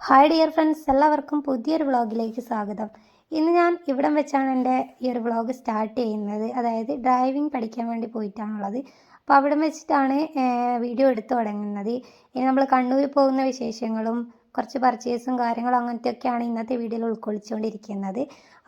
Hi dear friends, എല്ലാവർക്കും പുതിയൊരു വ്ളോഗിലേക്ക് സ്വാഗതം. ഇന്ന് ഞാൻ ഇവിടം വെച്ചാണ് എൻ്റെ ഈ ഒരു വ്ളോഗ് സ്റ്റാർട്ട് ചെയ്യുന്നത്. അതായത് ഡ്രൈവിംഗ് പഠിക്കാൻ വേണ്ടി പോയിട്ടാണുള്ളത്. അപ്പോൾ അവിടം വെച്ചിട്ടാണ് വീഡിയോ എടുത്തു തുടങ്ങുന്നത്. ഇനി നമ്മൾ കണ്ണൂർ പോകുന്ന വിശേഷങ്ങളും കുറച്ച് പർച്ചേസും കാര്യങ്ങളും അങ്ങനത്തെയൊക്കെയാണ് ഇന്നത്തെ വീഡിയോയിൽ ഉൾക്കൊള്ളിച്ചുകൊണ്ടിരിക്കുന്നത്.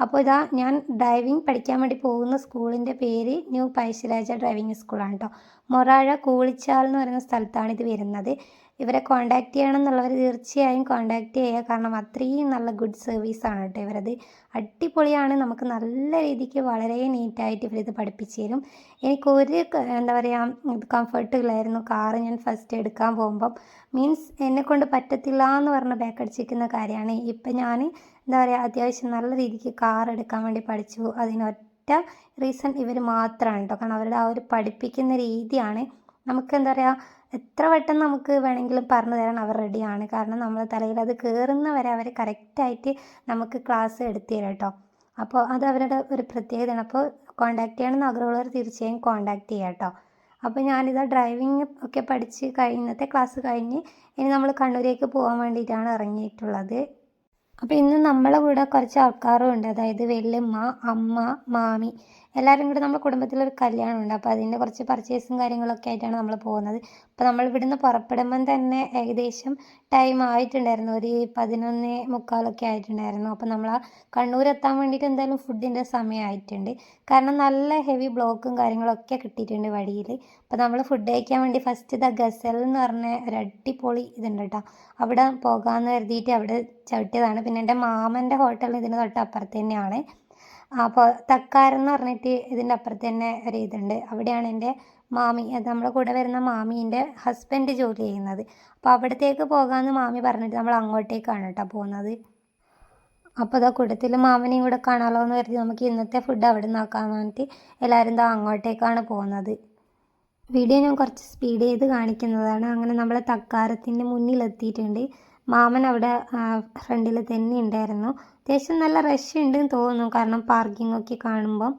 അപ്പോൾ ഇതാ ഞാൻ ഡ്രൈവിംഗ് പഠിക്കാൻ വേണ്ടി പോകുന്ന സ്കൂളിൻ്റെ പേര് ന്യൂ പഴശ്ശിരാജ ഡ്രൈവിംഗ് സ്കൂളാണ് കേട്ടോ. മൊറാഴ കൂളിച്ചാൽ എന്ന് പറയുന്ന സ്ഥലത്താണ് ഇത് വരുന്നത്. ഇവരെ കോൺടാക്റ്റ് ചെയ്യണം എന്നുള്ളവർ തീർച്ചയായും കോൺടാക്റ്റ് ചെയ്യുക. കാരണം അത്രയും നല്ല ഗുഡ് സർവീസാണ് കേട്ടോ ഇവരത്. അടിപൊളിയാണ്. നമുക്ക് നല്ല രീതിക്ക് വളരെ നീറ്റായിട്ട് ഇവരിത് പഠിപ്പിച്ചു തരും. എനിക്കൊരു എന്താ പറയുക കംഫർട്ടും ഇല്ലായിരുന്നു കാറ് ഞാൻ ഫസ്റ്റ് എടുക്കാൻ പോകുമ്പം. മീൻസ് എന്നെക്കൊണ്ട് പറ്റത്തില്ല എന്ന് പറഞ്ഞ് ബാക്കടിച്ചിരിക്കുന്ന കാര്യമാണ്. ഇപ്പം ഞാൻ എന്താ പറയുക അത്യാവശ്യം നല്ല രീതിക്ക് കാർ എടുക്കാൻ വേണ്ടി പഠിച്ചു. അതിനൊറ്റ റീസൺ ഇവർ മാത്രമാണ് കേട്ടോ. കാരണം അവരുടെ ആ ഒരു പഠിപ്പിക്കുന്ന രീതിയാണ് നമുക്ക് എന്താ പറയുക എത്ര വട്ടം നമുക്ക് വേണമെങ്കിലും പറഞ്ഞു തരാൻ അവർ റെഡിയാണ്. കാരണം നമ്മൾ തലയിൽ അത് കയറുന്ന വരെ അവർ കറക്റ്റായിട്ട് നമുക്ക് ക്ലാസ് എടുത്തു തരാം കേട്ടോ. അപ്പോൾ അത് അവരുടെ ഒരു പ്രത്യേകതയാണ്. അപ്പോൾ കോൺടാക്റ്റ് ചെയ്യണമെന്ന് ആഗ്രഹമുള്ളവർ തീർച്ചയായും കോൺടാക്റ്റ് ചെയ്യാം കേട്ടോ. അപ്പോൾ ഞാനിതാ ഡ്രൈവിംഗ് ഒക്കെ പഠിച്ച് ഇന്നത്തെ ക്ലാസ് കഴിഞ്ഞ് ഇനി നമ്മൾ കണ്ണൂരേക്ക് പോകാൻ വേണ്ടിയിട്ടാണ് ഇറങ്ങിയിട്ടുള്ളത്. അപ്പോൾ ഇന്ന് നമ്മളെ കൂടെ കുറച്ച് ആൾക്കാരും ഉണ്ട്. അതായത് വല്യമ്മ, അമ്മ, മാമി എല്ലാവരും കൂടി നമ്മുടെ കുടുംബത്തിലൊരു കല്യാണമുണ്ട്. അപ്പോൾ അതിൻ്റെ കുറച്ച് പർച്ചേസും കാര്യങ്ങളൊക്കെ ആയിട്ടാണ് നമ്മൾ പോകുന്നത്. അപ്പോൾ നമ്മൾ ഇവിടുന്ന് പുറപ്പെടുമ്പം തന്നെ ഏകദേശം ടൈം ആയിട്ടുണ്ടായിരുന്നു. ഒരു 11:45 ആയിട്ടുണ്ടായിരുന്നു. അപ്പോൾ നമ്മൾ ആ കണ്ണൂർ എത്താൻ വേണ്ടിയിട്ട് എന്തായാലും ഫുഡിൻ്റെ സമയമായിട്ടുണ്ട്. കാരണം നല്ല ഹെവി ബ്ലോക്കും കാര്യങ്ങളൊക്കെ കിട്ടിയിട്ടുണ്ട് വഴിയിൽ. അപ്പോൾ നമ്മൾ ഫുഡ് കഴിക്കാൻ വേണ്ടി ഫസ്റ്റ് ഗസൽ എന്ന് പറഞ്ഞ ഒരു അടിപൊളി ഇതുണ്ട് കേട്ടോ. അവിടെ പോകാമെന്ന് കരുതിയിട്ട് അവിടെ ചവിട്ടിയതാണ്. പിന്നെ എൻ്റെ മാമൻ്റെ ഹോട്ടൽ ഇതിന് തൊട്ട് അപ്പുറത്ത് തന്നെയാണ്. അപ്പോൾ തക്കാരം എന്ന് പറഞ്ഞിട്ട് ഇതിൻ്റെ അപ്പുറത്ത് തന്നെ ഒരു ഇതുണ്ട്. അവിടെയാണ് എൻ്റെ മാമി, അത് നമ്മുടെ കൂടെ വരുന്ന മാമീൻ്റെ ഹസ്ബൻഡ് ജോലി ചെയ്യുന്നത്. അപ്പോൾ അവിടത്തേക്ക് പോകാമെന്ന് മാമി പറഞ്ഞിട്ട് നമ്മൾ അങ്ങോട്ടേക്കാണ് കേട്ടോ പോകുന്നത്. അപ്പോൾ ഇതാ കൂട്ടത്തിൽ മാമനെയും കൂടെ കാണാമല്ലോ എന്ന് കരുതി നമുക്ക് ഇന്നത്തെ ഫുഡ് അവിടെ നിന്നാക്കാൻ വേണ്ടിയിട്ട് എല്ലാവരും ഇതാ അങ്ങോട്ടേക്കാണ് പോകുന്നത്. വീഡിയോ ഞാൻ കുറച്ച് സ്പീഡ് ചെയ്ത് കാണിക്കുന്നതാണ്. അങ്ങനെ നമ്മൾ തക്കാരത്തിൻ്റെ മുന്നിലെത്തിയിട്ടുണ്ട്. മാമൻ അവിടെ ഫ്രണ്ടിൽ തന്നെ ഉണ്ടായിരുന്നു. അത്യാവശ്യം നല്ല റഷ് ഉണ്ടെന്ന് തോന്നുന്നു, കാരണം പാർക്കിംഗ് ഒക്കെ കാണുമ്പം.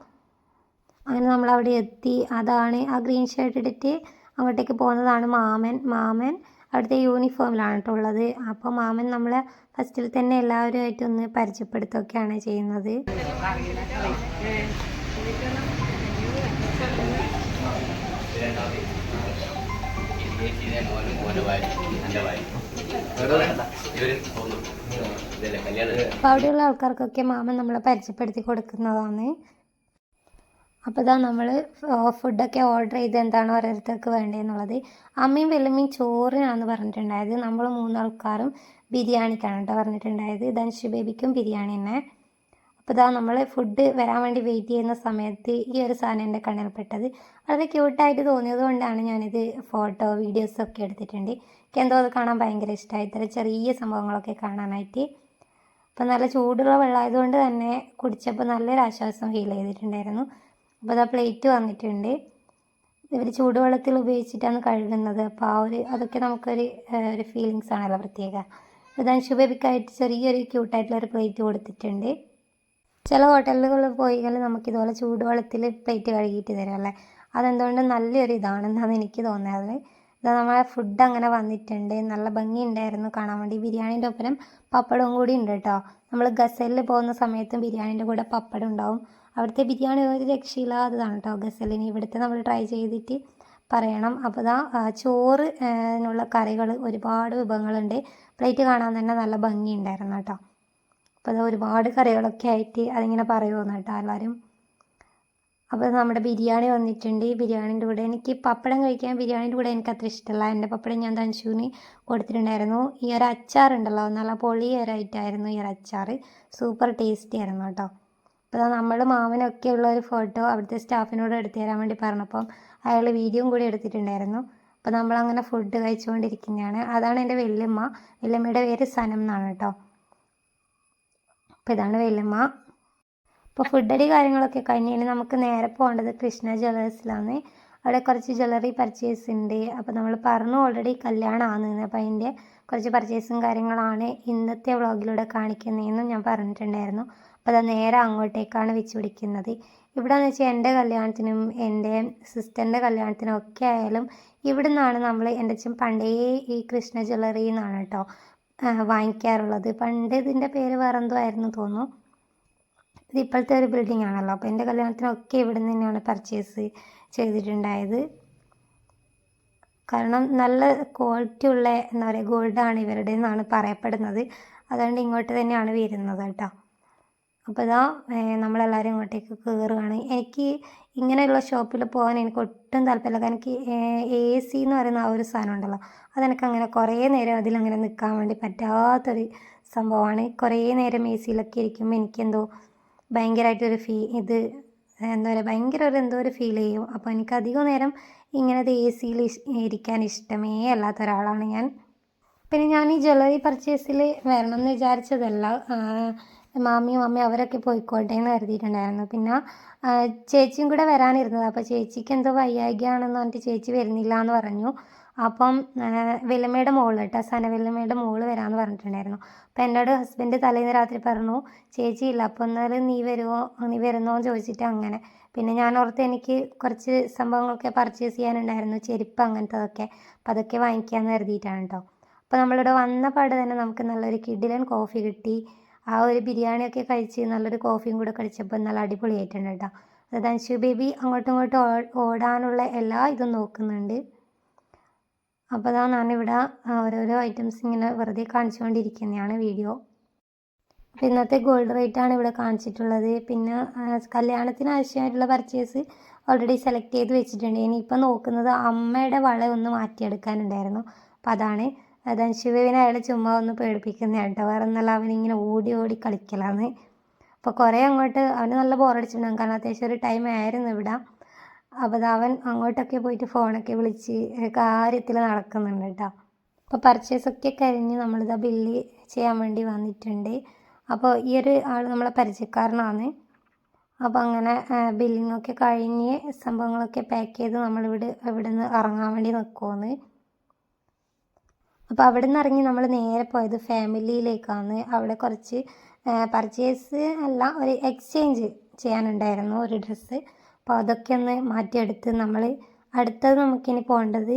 അങ്ങനെ നമ്മളവിടെ എത്തി. അതാണ് ആ ഗ്രീൻ ഷർട്ട് ഇട്ടിട്ട് അങ്ങോട്ടേക്ക് പോകുന്നതാണ് മാമൻ അവിടുത്തെ യൂണിഫോമിലാണ് കേട്ടോ ഉള്ളത്. അപ്പോൾ മാമൻ നമ്മളെ ഫസ്റ്റിൽ തന്നെ എല്ലാവരുമായിട്ടൊന്ന് പരിചയപ്പെടുത്തുകയൊക്കെയാണ് ചെയ്യുന്നത്. അപ്പോൾ അവിടെയുള്ള ആൾക്കാർക്കൊക്കെ മാമൻ നമ്മളെ പരിചയപ്പെടുത്തി കൊടുക്കുന്നതാണ്. അപ്പോൾ ഇതാ നമ്മൾ ഫുഡൊക്കെ ഓർഡർ ചെയ്ത് എന്താണ് ഓരോരുത്തർക്ക് വേണ്ടതെന്നുള്ളത്. അമ്മയും വെല്ലമ്മയും ചോറിനാണെന്ന് പറഞ്ഞിട്ടുണ്ടായത്. നമ്മൾ 3 ആൾക്കാരും ബിരിയാണിക്കാണ് കേട്ടോ പറഞ്ഞിട്ടുണ്ടായത്. ധനുഷ് ബേബിക്കും ബിരിയാണി തന്നെ. അപ്പോൾ ഇതാ നമ്മൾ ഫുഡ് വരാൻ വേണ്ടി വെയിറ്റ് ചെയ്യുന്ന സമയത്ത് ഈ ഒരു സാധനം എൻ്റെ കണ്ണിൽപ്പെട്ടത്. വളരെ ക്യൂട്ടായിട്ട് തോന്നിയത് കൊണ്ടാണ് ഞാനിത് ഫോട്ടോ വീഡിയോസൊക്കെ എടുത്തിട്ടുണ്ട്. എനിക്ക് എന്തോ അത് കാണാൻ ഭയങ്കര ഇഷ്ടമായി, ഇത്തരം ചെറിയ സംഭവങ്ങളൊക്കെ കാണാനായിട്ട്. അപ്പോൾ നല്ല ചൂടുള്ള വെള്ളമായതുകൊണ്ട് തന്നെ കുടിച്ചപ്പോൾ നല്ലൊരു ആശ്വാസം ഫീൽ ചെയ്തിട്ടുണ്ടായിരുന്നു. അപ്പോൾ അതാ പ്ലേറ്റ് വന്നിട്ടുണ്ട്. ഇവർ ചൂടുവെള്ളത്തിൽ ഉപയോഗിച്ചിട്ടാണ് കഴുകുന്നത്. അപ്പോൾ അതൊക്കെ നമുക്കൊരു ഫീലിങ്സ് ആണല്ലോ പ്രത്യേക. ധനുഷ് ബേബിക്കായിട്ട് ചെറിയൊരു ക്യൂട്ടായിട്ടുള്ളൊരു പ്ലേറ്റ് കൊടുത്തിട്ടുണ്ട്. ചില ഹോട്ടലുകളിൽ പോയി കഴിഞ്ഞാൽ നമുക്കിതുപോലെ ചൂടുവെള്ളത്തിൽ പ്ലേറ്റ് കഴുകിയിട്ട് തരും അല്ലേ. അതെന്തുകൊണ്ട് നല്ലൊരു ഇതാണെന്നാണ് എനിക്ക് തോന്നിയത്. ഇതാ നമ്മളെ ഫുഡ് അങ്ങനെ വന്നിട്ടുണ്ട്. നല്ല ഭംഗിയുണ്ടായിരുന്നു കാണാൻ വേണ്ടി. ബിരിയാണീൻ്റെ ഒപ്പം പപ്പടവും കൂടി ഉണ്ട് കേട്ടോ. നമ്മൾ ഗസലിൽ പോകുന്ന സമയത്തും ബിരിയാണീൻ്റെ കൂടെ പപ്പടം ഉണ്ടാവും. അവിടുത്തെ ബിരിയാണി ഒരു രക്ഷയില്ലാത്തതാണ് കേട്ടോ ഗസലിന്. ഇവിടുത്തെ നമ്മൾ ട്രൈ ചെയ്തിട്ട് പറയണം. അപ്പോൾ ഇതാ ചോറിനുള്ള കറികൾ ഒരുപാട് വിഭവങ്ങളുണ്ട്. പ്ലേറ്റ് കാണാൻ തന്നെ നല്ല ഭംഗിയുണ്ടായിരുന്നു കേട്ടോ. അപ്പോൾ അത് ഒരുപാട് കറികളൊക്കെ ആയിട്ട് അതിങ്ങനെ പറയുമെന്ന് കേട്ടോ എല്ലാവരും. അപ്പോൾ നമ്മുടെ ബിരിയാണി വന്നിട്ടുണ്ട്. ബിരിയാണീൻ്റെ കൂടെ എനിക്ക് പപ്പടം കഴിക്കാൻ ബിരിയാണീൻ്റെ കൂടെ എനിക്ക് അത്ര ഇഷ്ടമല്ല. എൻ്റെ പപ്പടം ഞാൻ ധനുഷുവിന് കൊടുത്തിട്ടുണ്ടായിരുന്നു. ഈ ഒരു അച്ചാറുണ്ടല്ലോ, നല്ല പൊളിയൊരായിട്ടായിരുന്നു ഈ ഒരു അച്ചാർ. സൂപ്പർ ടേസ്റ്റി ആയിരുന്നു കേട്ടോ. അപ്പോൾ നമ്മൾ മാമനൊക്കെ ഉള്ള ഒരു ഫോട്ടോ അവിടുത്തെ സ്റ്റാഫിനോട് എടുത്തു തരാൻ വേണ്ടി പറഞ്ഞപ്പം അയാൾ വീഡിയോയും കൂടി എടുത്തിട്ടുണ്ടായിരുന്നു. അപ്പോൾ നമ്മളങ്ങനെ ഫുഡ് കഴിച്ചുകൊണ്ടിരിക്കുന്നതാണ്. അതാണ് എൻ്റെ വല്യമ്മയുടെ പേര് സനം എന്നാണ് കേട്ടോ. അപ്പോൾ ഇതാണ് വല്യമ്മ. അപ്പോൾ ഫുഡടി കാര്യങ്ങളൊക്കെ കഴിഞ്ഞ് നമുക്ക് നേരെ പോകേണ്ടത് കൃഷ്ണ ജ്വല്ലേഴ്സിലാണ്. അവിടെ കുറച്ച് ജ്വല്ലറി പർച്ചേസ് ഉണ്ട്. അപ്പോൾ നമ്മൾ പറഞ്ഞു ഓൾറെഡി കല്യാണമാണ്. അപ്പോൾ അതിൻ്റെ കുറച്ച് പർച്ചേസും കാര്യങ്ങളാണ് ഇന്നത്തെ വ്ളോഗിലൂടെ കാണിക്കുന്നതെന്നും ഞാൻ പറഞ്ഞിട്ടുണ്ടായിരുന്നു. അപ്പോൾ അത് നേരെ അങ്ങോട്ടേക്കാണ് വെച്ച് പിടിക്കുന്നത്. ഇവിടെ എന്ന് വെച്ചാൽ എൻ്റെ കല്യാണത്തിനും എൻ്റെ സിസ്റ്ററിൻ്റെ കല്യാണത്തിനും ഒക്കെ ആയാലും ഇവിടെ നിന്നാണ് നമ്മൾ എൻ്റെ അച്ഛൻ പണ്ടേ ഈ കൃഷ്ണ ജ്വല്ലറി എന്നാണ് കേട്ടോ വാങ്ങിക്കാറുള്ളത്. പണ്ട് ഇതിൻ്റെ പേര് വേറെന്തോ ആയിരുന്നു തോന്നുന്നു. ഇത് ഇപ്പോഴത്തെ ഒരു ബിൽഡിംഗ് ആണല്ലോ. അപ്പോൾ എൻ്റെ കല്യാണത്തിനൊക്കെ ഇവിടെ നിന്ന് തന്നെയാണ് പർച്ചേസ് ചെയ്തിട്ടുണ്ടായത്. കാരണം നല്ല ക്വാളിറ്റി ഉള്ള എന്താ പറയുക ഗോൾഡാണ് ഇവരുടെ എന്നാണ് പറയപ്പെടുന്നത്. അതുകൊണ്ട് ഇങ്ങോട്ട് തന്നെയാണ് വരുന്നത് കേട്ടോ. അപ്പോൾ ഇതാ നമ്മളെല്ലാവരും ഇങ്ങോട്ടേക്ക് കയറുകയാണ്. എനിക്ക് ഇങ്ങനെയുള്ള ഷോപ്പിൽ പോകാൻ എനിക്ക് ഒട്ടും താല്പര്യമില്ല. കാരണം എനിക്ക് AC എന്ന് പറയുന്ന ആ ഒരു സാധനം ഉണ്ടല്ലോ, അതെനിക്കങ്ങനെ കുറേ നേരം അതിലങ്ങനെ നിൽക്കാൻ വേണ്ടി പറ്റാത്തൊരു സംഭവമാണ്. കുറേ നേരം AC-യിലൊക്കെ ഇരിക്കുമ്പോൾ എനിക്കെന്തോ ഭയങ്കരമായിട്ടൊരു ഇത് എന്താ പറയുക ഭയങ്കര ഒരു എന്തോ ഒരു ഫീൽ ചെയ്യും. അപ്പോൾ എനിക്ക് അധികം നേരം ഇങ്ങനത്തെ AC-യിൽ ഇരിക്കാൻ ഇഷ്ടമേ അല്ലാത്ത ഒരാളാണ് ഞാൻ. പിന്നെ ഞാൻ ഈ ജ്വല്ലറി പർച്ചേസിൽ വരണം എന്ന് വിചാരിച്ചതല്ല. മാമിയും അമ്മയും അവരൊക്കെ പോയിക്കോട്ടെ എന്ന് കരുതിയിട്ടുണ്ടായിരുന്നു. പിന്നെ ചേച്ചിയും കൂടെ വരാനിരുന്നത്. അപ്പോൾ ചേച്ചിക്ക് എന്തോ വയ്യായ്കയാണെന്ന് പറഞ്ഞിട്ട് ചേച്ചി വരുന്നില്ല എന്ന് പറഞ്ഞു. അപ്പം വല്യമ്മയുടെ മോള് കേട്ടോ, വല്യമ്മയുടെ മോള് വരാമെന്ന് പറഞ്ഞിട്ടുണ്ടായിരുന്നു. അപ്പം എന്നോട് ഹസ്ബൻഡ് തലേന്ന് രാത്രി പറഞ്ഞു ചേച്ചി ഇല്ല, അപ്പോൾ എന്നാലും നീ വരുന്നോ എന്ന് ചോദിച്ചിട്ട് അങ്ങനെ. പിന്നെ ഞാൻ ഓർത്ത് എനിക്ക് കുറച്ച് സംഭവങ്ങളൊക്കെ പർച്ചേസ് ചെയ്യാനുണ്ടായിരുന്നു, ചെരുപ്പ് അങ്ങനത്തതൊക്കെ. അപ്പം അതൊക്കെ വാങ്ങിക്കാമെന്ന് കരുതിയിട്ടാണ് കേട്ടോ. അപ്പോൾ നമ്മളിവിടെ വന്ന പാട് തന്നെ നമുക്ക് നല്ലൊരു കിടിലൻ കോഫി കിട്ടി. ആ ഒരു ബിരിയാണിയൊക്കെ കഴിച്ച് നല്ലൊരു കോഫിയും കൂടെ കഴിച്ചപ്പോൾ നല്ല അടിപൊളിയായിട്ടുണ്ട് കേട്ടോ. അതായത് അൻഷു ബേബി അങ്ങോട്ടും ഇങ്ങോട്ടും ഓടാനുള്ള എല്ലാ ഇതും നോക്കുന്നുണ്ട്. അപ്പോൾ അതാ ഞാനിവിടെ ഓരോരോ ഐറ്റംസ് ഇങ്ങനെ വെറുതെ കാണിച്ചുകൊണ്ടിരിക്കുന്നതാണ് വീഡിയോ. അപ്പോൾ ഇന്നത്തെ ഗോൾഡ് റേറ്റാണ് ഇവിടെ കാണിച്ചിട്ടുള്ളത്. പിന്നെ കല്യാണത്തിന് ആവശ്യമായിട്ടുള്ള പർച്ചേസ് ഓൾറെഡി സെലക്ട് ചെയ്ത് വെച്ചിട്ടുണ്ട്. ഇനിയിപ്പോൾ നോക്കുന്നത് അമ്മയുടെ വള ഒന്ന് മാറ്റിയെടുക്കാനുണ്ടായിരുന്നു. അപ്പോൾ അതാണ് ധൻഷുവിനെ അയാൾ ചുമ്മാ ഒന്ന് പേടിപ്പിക്കുന്നതാണ് കേട്ടോ. വേറെ ഒന്നല്ല, അവനിങ്ങനെ ഓടി ഓടി കളിക്കലാന്ന്. അപ്പോൾ കുറേ അങ്ങോട്ട് അവന് നല്ല ബോറടിച്ചിട്ടുണ്ടാകും. കാരണം അത്യാവശ്യം ഒരു ടൈം ആയിരുന്നു ഇവിടെ. അപ്പോൾ അവൻ അങ്ങോട്ടൊക്കെ പോയിട്ട് ഫോണൊക്കെ വിളിച്ച് കാര്യത്തിൽ നടക്കുന്നുണ്ട് കേട്ടോ. അപ്പോൾ പർച്ചേസൊക്കെ കഴിഞ്ഞ് നമ്മളിതാ ബില്ല് ചെയ്യാൻ വേണ്ടി വന്നിട്ടുണ്ട്. അപ്പോൾ ഈ ഒരു ആൾ നമ്മളെ പരിചയക്കാരനാണ്. അപ്പോൾ അങ്ങനെ ബില്ലിങ്ങൊക്കെ കഴിഞ്ഞ് സംഭവങ്ങളൊക്കെ പാക്ക് ചെയ്ത് നമ്മളിവിടെ നിന്ന് ഇറങ്ങാൻ വേണ്ടി നിൽക്കുമെന്ന്. അപ്പോൾ അവിടെ നിന്ന് ഇറങ്ങി നമ്മൾ നേരെ പോയത് ഫാമിലിയിലേക്കാണ്. അവിടെ കുറച്ച് പർച്ചേസ് അല്ല, ഒരു എക്സ്ചേഞ്ച് ചെയ്യാനുണ്ടായിരുന്നു ഒരു ഡ്രസ്സ്. അപ്പോൾ അതൊക്കെ ഒന്ന് മാറ്റിയെടുത്ത് നമ്മൾ അടുത്തത് നമുക്കിനി പോകേണ്ടത്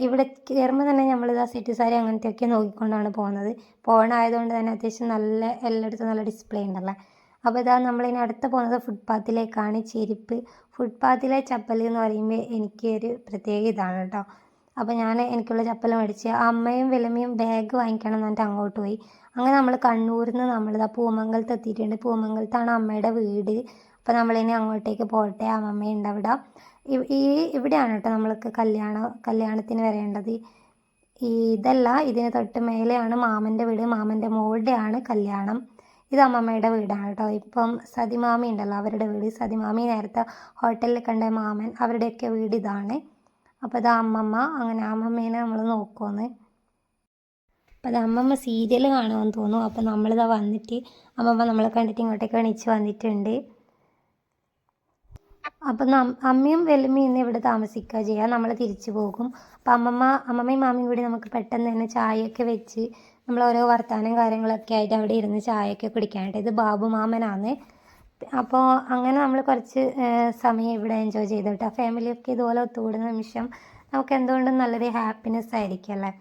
ഇവിടെ കയറുമ്പോൾ തന്നെ നമ്മളിതാ സെറ്റ് സാരി അങ്ങനത്തെയൊക്കെ നോക്കിക്കൊണ്ടാണ് പോകുന്നത്. പോകണമായതുകൊണ്ട് തന്നെ അത്യാവശ്യം നല്ല എല്ലായിടത്തും നല്ല ഡിസ്പ്ലേ ഉണ്ടല്ലോ. അപ്പോൾ ഇതാ നമ്മളിനി അടുത്ത് പോകുന്നത് ഫുട്പാത്തിലേക്കാണ്. ചെരുപ്പ് ഫുട്പാത്തിലെ ചപ്പൽ എന്ന് പറയുമ്പോൾ എനിക്കൊരു പ്രത്യേക ഇതാണ് കേട്ടോ. അപ്പോൾ ഞാൻ എനിക്കുള്ള ചപ്പൽ മേടിച്ച് അമ്മയും വല്യമ്മയും ബാഗ് വാങ്ങിക്കണം എന്ന് പറഞ്ഞിട്ട് അങ്ങോട്ട് പോയി. അങ്ങനെ നമ്മൾ കണ്ണൂരിൽ നിന്ന് നമ്മളിതാ പൂമംഗലത്ത് എത്തിയിട്ടുണ്ട്. പൂമംഗലത്താണ് അമ്മയുടെ വീട്. അപ്പോൾ നമ്മളിനി അങ്ങോട്ടേക്ക് പോകട്ടെ. അമ്മമ്മയുണ്ട് അവിടെ. ഇവിടെയാണ് കേട്ടോ നമ്മൾക്ക് കല്യാണത്തിന് വരേണ്ടത്. ഇതല്ല, ഇതിന് തൊട്ട് മേലെയാണ് മാമൻ്റെ വീട്. മാമൻ്റെ മോളുടെയാണ് കല്യാണം. ഇത് അമ്മമ്മയുടെ വീടാണ് കേട്ടോ. ഇപ്പം സതിമാമി ഉണ്ടല്ലോ, അവരുടെ വീട്. സതിമാമി നേരത്തെ ഹോട്ടലിൽ കണ്ട മാമൻ, അവരുടെയൊക്കെ വീട് ഇതാണ്. അപ്പോൾ ഇത് അമ്മമ്മ. അങ്ങനെ അമ്മമ്മേനെ നമ്മൾ നോക്കുമെന്ന്. അപ്പോൾ അത് അമ്മമ്മ സീരിയൽ കാണുമെന്ന് തോന്നുന്നു. അപ്പോൾ നമ്മളിതാ വന്നിട്ട് അമ്മമ്മ നമ്മളെ കണ്ടിട്ട് ഇങ്ങോട്ടേക്ക് എണീച്ച് വന്നിട്ടുണ്ട്. അപ്പം അമ്മയും വല്യമ്മയും ഇന്ന് ഇവിടെ താമസിക്കുക ചെയ്യുക. നമ്മൾ തിരിച്ചു പോകും. അപ്പം അമ്മമ്മയും മാമിയും കൂടി നമുക്ക് പെട്ടെന്ന് തന്നെ ചായയൊക്കെ വെച്ച് നമ്മൾ ഓരോ വർത്താനം കാര്യങ്ങളൊക്കെ ആയിട്ട് അവിടെ ഇരുന്ന് ചായയൊക്കെ കുടിക്കാനായിട്ട്. ഇത് ബാബു മാമനാണ്. അപ്പോൾ അങ്ങനെ നമ്മൾ കുറച്ച് സമയം ഇവിടെ എൻജോയ് ചെയ്തു കേട്ടോ. ഫാമിലിയൊക്കെ ഇതുപോലെ ഒത്തുകൂടുന്ന നിമിഷം നമുക്ക് എന്തുകൊണ്ടും നല്ലൊരു ഹാപ്പിനെസ് ആയിരിക്കും അല്ലേ.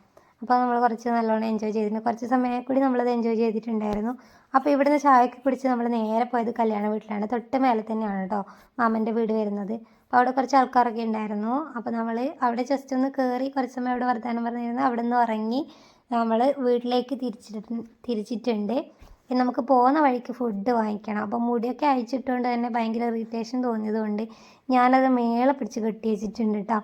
അപ്പോൾ നമ്മൾ കുറച്ച് നല്ലോണം എൻജോയ് ചെയ്തിട്ടുണ്ട്. കുറച്ച് സമയം കൂടി നമ്മളത് എൻജോയ് ചെയ്തിട്ടുണ്ടായിരുന്നു. അപ്പോൾ ഇവിടുന്ന് ചായയൊക്കെ കുടിച്ച് നമ്മൾ നേരെ പോയത് കല്യാണ വീട്ടിലാണ്. തൊട്ട് മേലെ തന്നെയാണ് കേട്ടോ മാമൻ്റെ വീട് വരുന്നത്. അപ്പോൾ അവിടെ കുറച്ച് ആൾക്കാരൊക്കെ ഉണ്ടായിരുന്നു. അപ്പോൾ നമ്മൾ അവിടെ ജസ്റ്റ് ഒന്ന് കയറി കുറച്ച് സമയം അവിടെ വർത്തമാനം പറഞ്ഞിരുന്നു. അവിടെ നിന്ന് ഇറങ്ങി നമ്മൾ വീട്ടിലേക്ക് തിരിച്ചിട്ടുണ്ട്. പിന്നെ നമുക്ക് പോകുന്ന വഴിക്ക് ഫുഡ് വാങ്ങിക്കണം. അപ്പോൾ മുടിയൊക്കെ അയച്ചിട്ടുകൊണ്ട് തന്നെ ഭയങ്കര ഇറിറ്റേഷൻ തോന്നിയതുകൊണ്ട് ഞാനത് മേളെ പിടിച്ച് കെട്ടി വെച്ചിട്ടുണ്ട് കേട്ടോ.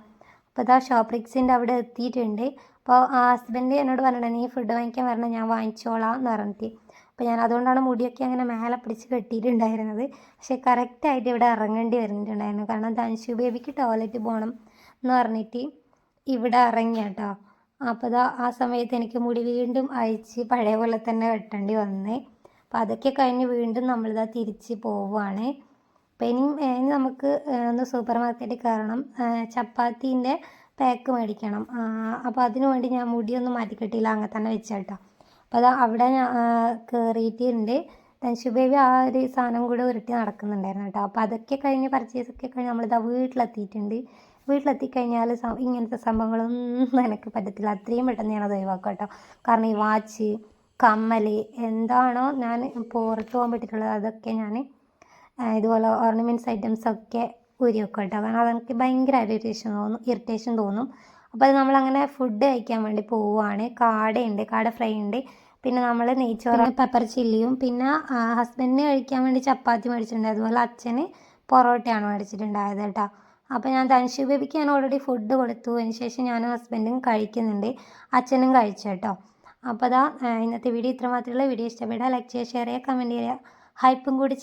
അപ്പോൾ ഇതാ ഷോപ്രിക്സിൻ്റെ അവിടെ എത്തിയിട്ടുണ്ട്. അപ്പോൾ ആ ഹസ്ബൻഡ് എന്നോട് പറഞ്ഞിട്ട് നീ ഫുഡ് വാങ്ങിക്കാൻ വരണം, ഞാൻ വാങ്ങിച്ചോളാം എന്ന് പറഞ്ഞിട്ട്. അപ്പോൾ ഞാൻ അതുകൊണ്ടാണ് മുടിയൊക്കെ അങ്ങനെ മേലെ പിടിച്ച് കെട്ടിയിട്ടുണ്ടായിരുന്നത്. പക്ഷേ കറക്റ്റായിട്ട് ഇവിടെ ഇറങ്ങേണ്ടി വരുന്നുണ്ടായിരുന്നു. കാരണം ധൻഷു ബേബിക്ക് ടോയ്ലറ്റ് പോകണം എന്ന് പറഞ്ഞിട്ട് ഇവിടെ ഇറങ്ങി കേട്ടോ. അപ്പോൾ ആ സമയത്ത് എനിക്ക് മുടി വീണ്ടും അഴിച്ച് പഴയ പോലെ തന്നെ കെട്ടേണ്ടി വന്നേ. അപ്പോൾ അതൊക്കെ കഴിഞ്ഞ് വീണ്ടും നമ്മളിതാ തിരിച്ച് പോവുകയാണ്. അപ്പോൾ ഇനി നമുക്ക് ഒന്ന് സൂപ്പർ മാർക്കറ്റിൽ കയറണം. ചപ്പാത്തീൻ്റെ പാക്ക് മേടിക്കണം. അപ്പോൾ അതിനു വേണ്ടി ഞാൻ മുടിയൊന്നും മാറ്റിക്കെട്ടിയില്ല, അങ്ങനെ തന്നെ വെച്ചേട്ടോ. അപ്പോൾ അവിടെ ഞാൻ കയറിയിട്ടുണ്ട്. ധൻഷു ബേബി ആ ഒരു സാധനം കൂടെ ഉരുട്ടി നടക്കുന്നുണ്ടായിരുന്നു കേട്ടോ. അപ്പോൾ അതൊക്കെ കഴിഞ്ഞ് പർച്ചേസൊക്കെ കഴിഞ്ഞ് നമ്മളിതാ വീട്ടിലെത്തിയിട്ടുണ്ട്. വീട്ടിലെത്തിക്കഴിഞ്ഞാൽ ഇങ്ങനത്തെ സംഭവങ്ങളൊന്നും എനിക്ക് പറ്റത്തില്ല. അത്രയും പെട്ടെന്ന് ഞാനത് ഒഴിവാക്കും കേട്ടോ. കാരണം ഈ വാച്ച്, കമ്മൽ എന്താണോ ഞാൻ പുറത്ത് പോകാൻ പറ്റിയിട്ടുള്ളത് അതൊക്കെ ഞാൻ ഇതുപോലെ ഓർണമെൻറ്റ്സ് ഐറ്റംസൊക്കെ ഊരി വെക്കും കേട്ടോ. കാരണം അതെനിക്ക് ഭയങ്കര ഇറിറ്റേഷൻ തോന്നും. അപ്പോൾ അത് നമ്മളങ്ങനെ ഫുഡ് കഴിക്കാൻ വേണ്ടി പോവുകയാണ്. കാട ഫ്രൈ ഉണ്ട്, പിന്നെ നമ്മൾ നെയ്ച്ചോറ്, പെപ്പർ ചില്ലിയും, പിന്നെ ഹസ്ബൻഡിന് കഴിക്കാൻ വേണ്ടി ചപ്പാത്തി മേടിച്ചിട്ടുണ്ട്. അതുപോലെ അച്ഛന് പൊറോട്ടയാണ് മേടിച്ചിട്ടുണ്ടായത് കേട്ടോ. അപ്പോൾ ഞാൻ തൻഷു ബേബിക്ക് ഞാൻ ഓൾറെഡി ഫുഡ് കൊടുത്തു. അതിന് ശേഷം ഞാനും ഹസ്ബൻഡും കഴിക്കുന്നുണ്ട്, അച്ഛനും കഴിച്ചു കേട്ടോ. അപ്പോൾ ഇന്നത്തെ വീഡിയോ ഇത്ര മാത്രമേ ഉള്ളൂ. വീഡിയോ ഇഷ്ടപ്പെട്ടാൽ ലൈക്ക് ചെയ്യുക, ഷെയർ ചെയ്യുക, കമൻറ്റ് ചെയ്യുക, ഹൈപ്പും കൂടി ചെയ്യുക.